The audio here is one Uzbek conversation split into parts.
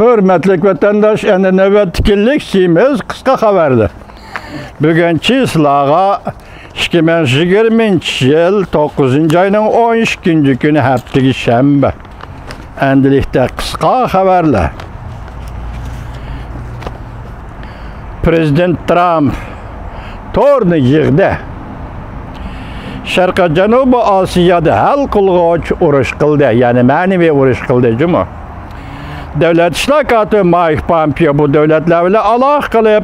Hürmetlik vatandaş, endi növbetlikillik siyimiz kıska haberdi. Bugünkü islağa 2020 yıl 9. ayının 12. günü hafta şembe. Endilikte kıska haberle. Prezident Trump torunu yığdı. Şarkı Janubi Asiyada hal kılgıç uruş kıldı. Yani manevi uruş kıldı. Cuma. Devlet işlakatı Mike Pompeo bu devletlerle alaq kılıp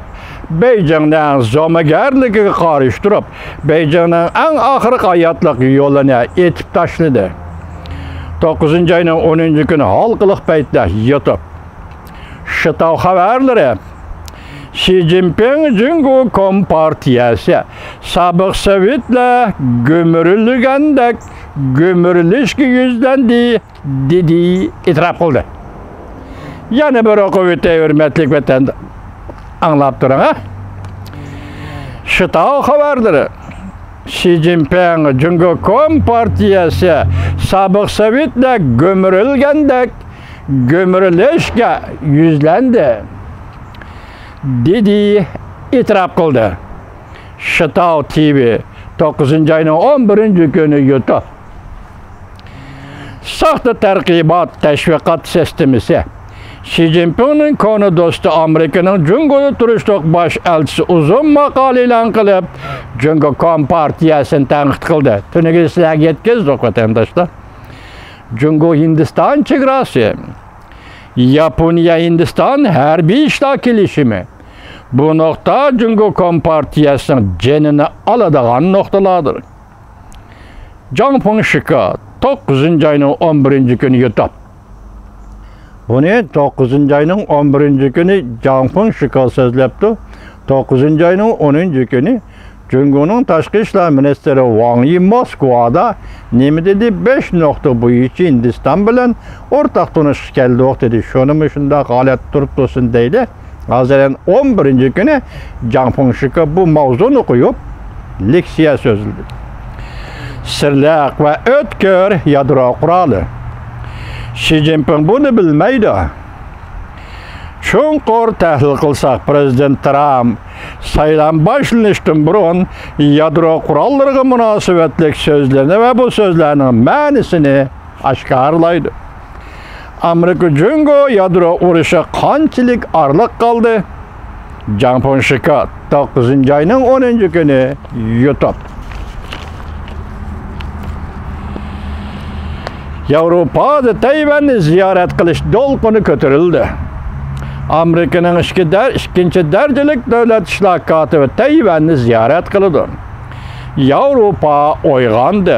Beijing'den zomagerliği karıştırıp Beijing'den en ahırık hayatlık yoluna etip taşladı. 9. ayının 10. günü halkılık beytler yutup Şıtav haberleri Xi Jinping Cumhuriyet Kompartiyası sabık Sovyet'le gömürülügendek gömürülüşki yüzlendi dedi itiraf kıldı. Yani bir okuvete hürmetlik vatandaş anlap durun ha. Şıtav haberleri Xi Jinping Cumhuriyet Kompartiyası sabık Sovyet'le gömürülgendek gömürülüşke yüzlendi dedi itiraf kıldı. Şıtav TV 9. ayının 11. günü YouTube. Sahte terkibat teşvikat sistemisi Xi Jinping'in konu dostu Amerika'nın Cumhuriyet Turistlik baş elçisi uzun makale ilan kılıp Cumhuriyet Kompartiyasını tanqid kıldı. Tünüge sizlerge yetkizdik vatandaşlar. Cumhuriyet Hindistan çegrası Yaponiya-Hindistan harbiy iştirak ilişimi. Bu nokta Cumhuriyet Kompartiyasının cenini aladigan noktalardır. Jiangping Shika 9. ayının 11. günü YouTube. Bunu 9. ayının 11. günü Jiangping Shika sözlepti. 9. ayının 10. günü Cumhuriyet'in Tashqi ishlar ministri Wang Yi Moskvada nima dedi 5 nokta bo'yicha Hindiston bilan o'rtaq tunishish keldi dedi. Shunimi shunda g'alat turibdisin deydi. Hozir 11. günü Jiangping Shika bu mavzuni qo'yib leksiya so'zildi. Sirliq va o'tkir yadro quroli. Xi Jinping bunu bilmaydi. Chunqur tahlil qilsak, Prezident Trump saylan başlanışdan burun yadro qurollarga munosabatlik so'zlarni va bu so'zlarning ma'nisini oshkorlaydi. Amerika Cumhuriyeti yadro urushi qanchalik arliq qoldi? Jiangping Shika 9. ayının 10. günü YouTube. Yevropada Tayvan'ı ziyaret qilish dolqini ko'tarildi. Amerika'nın ikinci derecelik devlet işlakatı ve Tayvan'ı ziyaret kıldı. Avrupa oyg'ondi.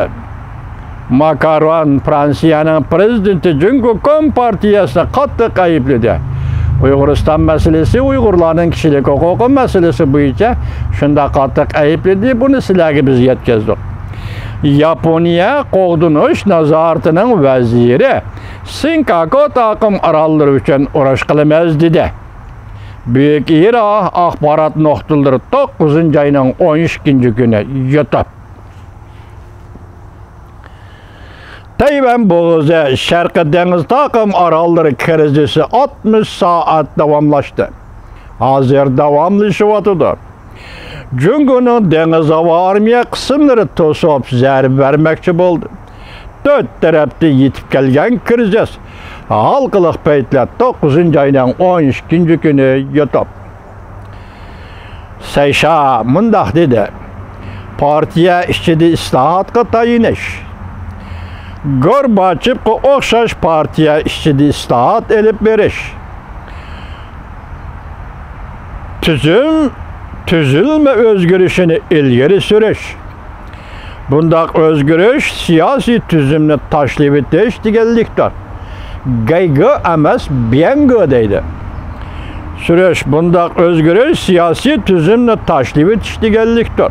Macron Fransiya'nın prezidenti Cumhuriyet Kompartiyasını qattiq ayıpladı. Uyg'uriston meselesi, Uyg'urlarning kishilik huquqi meselesi bo'yicha shunda qattiq ayıpladı. Bunu sizlarga biz yetkazdik. Yaponiya qo'g'dinish nazoratining vaziri Senkaku taqim orolları uchun urush qilamiz dedi. Büyük İran axborot nuqtalari 9. ayının 12. günü YouTube. Tayvan bo'g'ozi Sharqiy dengiz taqim orolları krizisi 60 saat davomlashdi. Hozir davomlashyapti. Cumhuriyet'in deniz hava armiya kısımları to'sib zarb vermekçi bo'ldi. 4 tarafta yetib kelgan krizis halqılık paytlar 9. ayının 12. günü YouTube. Seyşa mundaq dedi. Partiya ichida islohotga tayinish. Gorbachevga o'xshash partiya ichida islohot elib berish. Tüzülme özgürüşünü ilgari sürüş. Bundaq özgürüş siyasi tüzümni tashlab etish deganlikdir. Gaygı emas, biyangı deydi. Sürüş bundaq özgürüş siyasi tüzümni tashlab etish deganlikdir.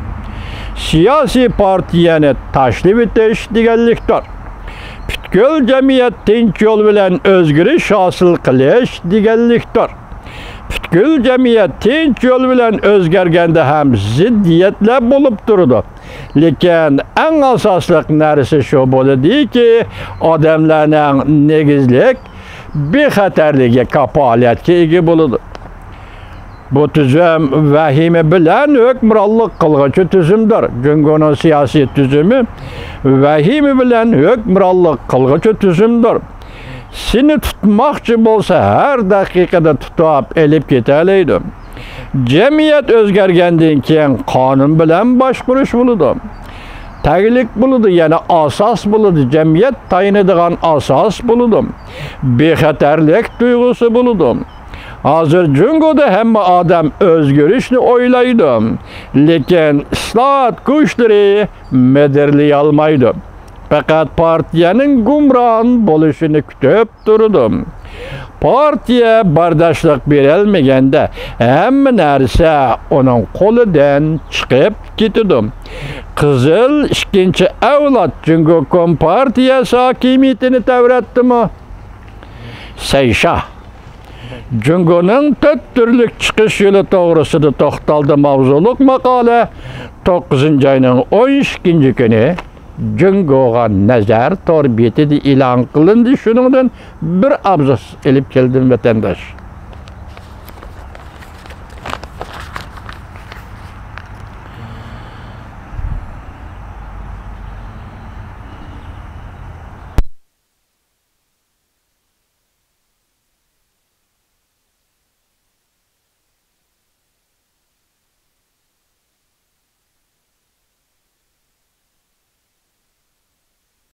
Siyasi partiyani tashlab etish deganlikdir. Butkul jamiyat tinch yo'l bilan özgürüş hosil qilish deganlikdir. Butkul jamiyat tinch yo'l bilan o'zgarganda ham ziddiyatlar bo'lib turdi. Lekin eng asosli narsa shu bo'ladiki, odamlarning negizlik bexatarligiga kapolatga ega bo'ladi. Bu tuzum vahimi bilan hukmronlik qilg'uchi tuzumdir. Jungoning siyosiy tuzumi vahimi bilan hukmronlik qilg'uchi tuzumdir. Seni tutmoqchi bo'lsa, har daqiqada tutib elib ketalaydi. Jamiyat o'zgargandan keyin qonun bilan boshqarish bo'ladi. Taglik bo'ladi, yana asos bo'ladi, jamiyat tayinadigan asos bo'ladi. Bexatarlik tuyg'usi bo'ladi. Hozir Jungoda hamma odam o'zgarishni o'ylaydi, lekin islohot kuchlari medirlay olmaydi. Faqat partiyaning gumron bo'lishini kutib turdim. Partiya bardoshlik berilmaganda hamma narsa uning qo'lidan chiqib ketdi. Qizil ikkinchi avlod Jungo kompartiyasi hokimiyatini tavratdimi? Sayshah Jungoning 4 turlik chiqish yo'li to'g'risida to'xtaldi mavzuliq maqola 9-oyning 12-kuni Jungoga nazar torbiyatida e'lon qilindi. Shuningdan bir abzas elib keldim vatandosh.